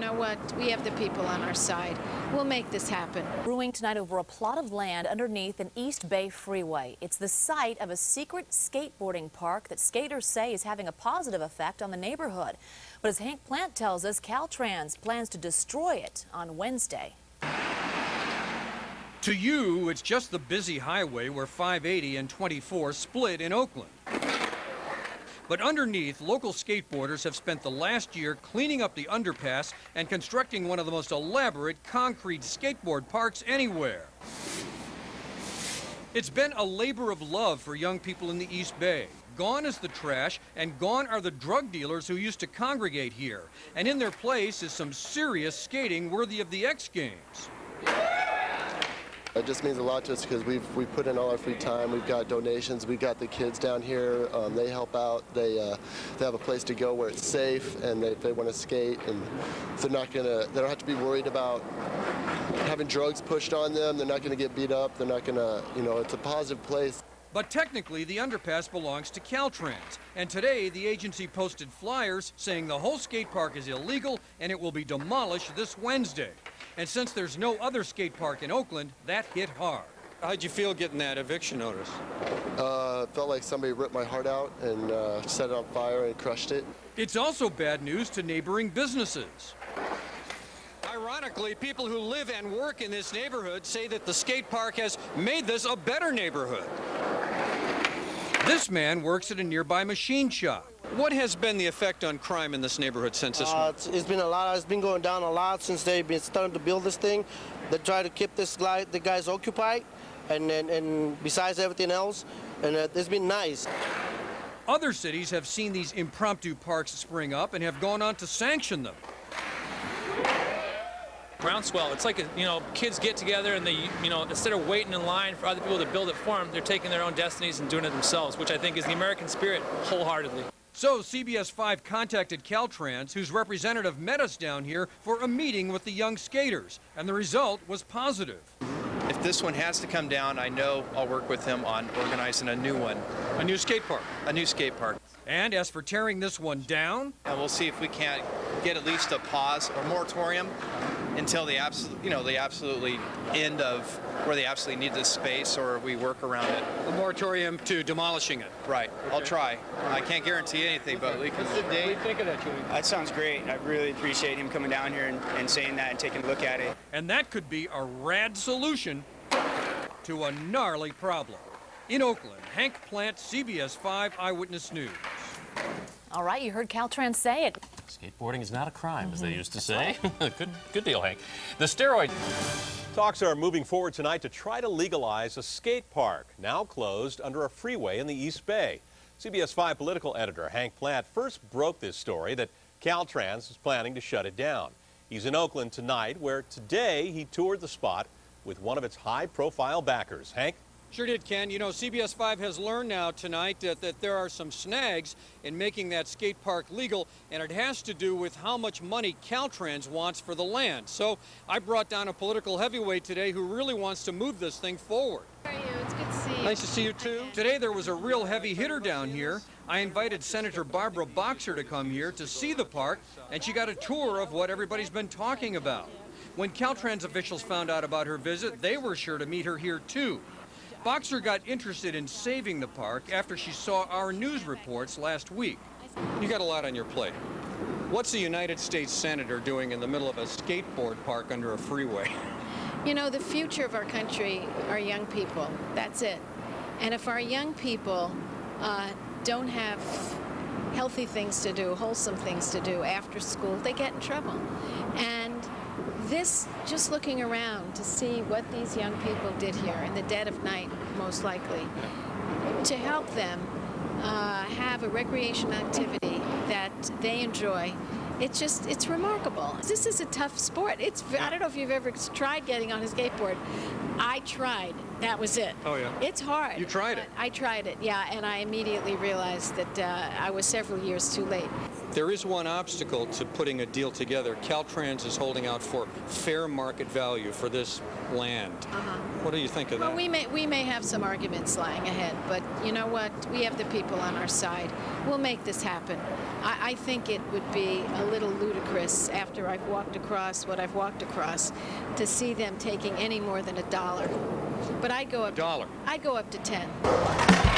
know what? We have the people on our side. We'll make this happen. Brewing tonight over a plot of land underneath an East Bay freeway. It's the site of a secret skateboarding park that skaters say is having a positive effect on the neighborhood. But as Hank Plant tells us, Caltrans plans to destroy it on Wednesday. To you, it's just the busy highway where 580 and 24 split in Oakland. But underneath, local skateboarders have spent the last year cleaning up the underpass and constructing one of the most elaborate concrete skateboard parks anywhere. It's been a labor of love for young people in the East Bay. Gone is the trash, and gone are the drug dealers who used to congregate here. And in their place is some serious skating worthy of the X Games. It just means a lot to us because we put in all our free time. We've got donations. We've got the kids down here. They help out. They have a place to go where it's safe, and they want to skate, and they're not gonna. They don't have to be worried about having drugs pushed on them. They're not going to get beat up. They're not going to. You know, it's a positive place. But technically, the underpass belongs to Caltrans. And today, the agency posted flyers saying the whole skate park is illegal and it will be demolished this Wednesday. And since there's no other skate park in Oakland, that hit hard. How'd you feel getting that eviction notice? It felt like somebody ripped my heart out and set it on fire and crushed it. It's also bad news to neighboring businesses. Ironically, people who live and work in this neighborhood say that the skate park has made this a better neighborhood. This man works at a nearby machine shop. What has been the effect on crime in this neighborhood since this one? It's been a lot. It's been going down a lot since they've been starting to build this thing. They try to keep the guys occupied, and besides everything else, and it's been nice. Other cities have seen these impromptu parks spring up and have gone on to sanction them. Groundswell. It's like, kids get together and they, instead of waiting in line for other people to build it for them, they're taking their own destinies and doing it themselves, which I think is the American spirit wholeheartedly. So CBS 5 contacted Caltrans, whose representative met us down here for a meeting with the young skaters, and the result was positive. If this one has to come down, I know I'll work with him on organizing a new one. A new skate park? A new skate park. And as for tearing this one down? And we'll see if we can't get at least a pause or moratorium until the absolutely end of where they absolutely need this space, or we work around it. A moratorium to demolishing it? Right. Okay. I'll try. I can't guarantee anything, but what's the date? What do you think of that, Julie? That sounds great. I really appreciate him coming down here and saying that and taking a look at it. And that could be a rad solution to a gnarly problem. In Oakland, Hank Plant, CBS 5 Eyewitness News. All right, you heard Caltrans say it. Skateboarding is not a crime, as they used to say. Good deal, Hank. The steroid... Talks are moving forward tonight to try to legalize a skate park, now closed under a freeway in the East Bay. CBS 5 political editor Hank Plant first broke this story that Caltrans is planning to shut it down. He's in Oakland tonight, where today he toured the spot with one of its high-profile backers. Hank? Sure did, Ken. You know, CBS 5 has learned now tonight that there are some snags in making that skate park legal, and it has to do with how much money Caltrans wants for the land. So I brought down a political heavyweight today who really wants to move this thing forward. How are you? It's good to see you. Nice to see you, too. Today there was a real heavy hitter down here. I invited Senator Barbara Boxer to come here to see the park, and she got a tour of what everybody's been talking about. When Caltrans officials found out about her visit, they were sure to meet her here, too. Boxer got interested in saving the park after she saw our news reports last week. You got a lot on your plate. What's a United States senator doing in the middle of a skateboard park under a freeway? You know, the future of our country are young people. That's it. And if our young people don't have healthy things to do, wholesome things to do after school, they get in trouble. And this, just looking around to see what these young people did here in the dead of night, most likely, to help them have a recreation activity that they enjoy, it's remarkable. This is a tough sport. I don't know if you've ever tried getting on a skateboard. I tried. That was it. Oh, yeah. It's hard. You tried it? I tried it, yeah, and I immediately realized that I was several years too late. There is one obstacle to putting a deal together. Caltrans is holding out for fair market value for this land. What do you think of that? Well, we may have some arguments lying ahead, but you know what? We have the people on our side. We'll make this happen. I think it would be a little ludicrous after I've walked across what I've walked across to see them taking any more than $1. But I go up. $1. I go up to 10.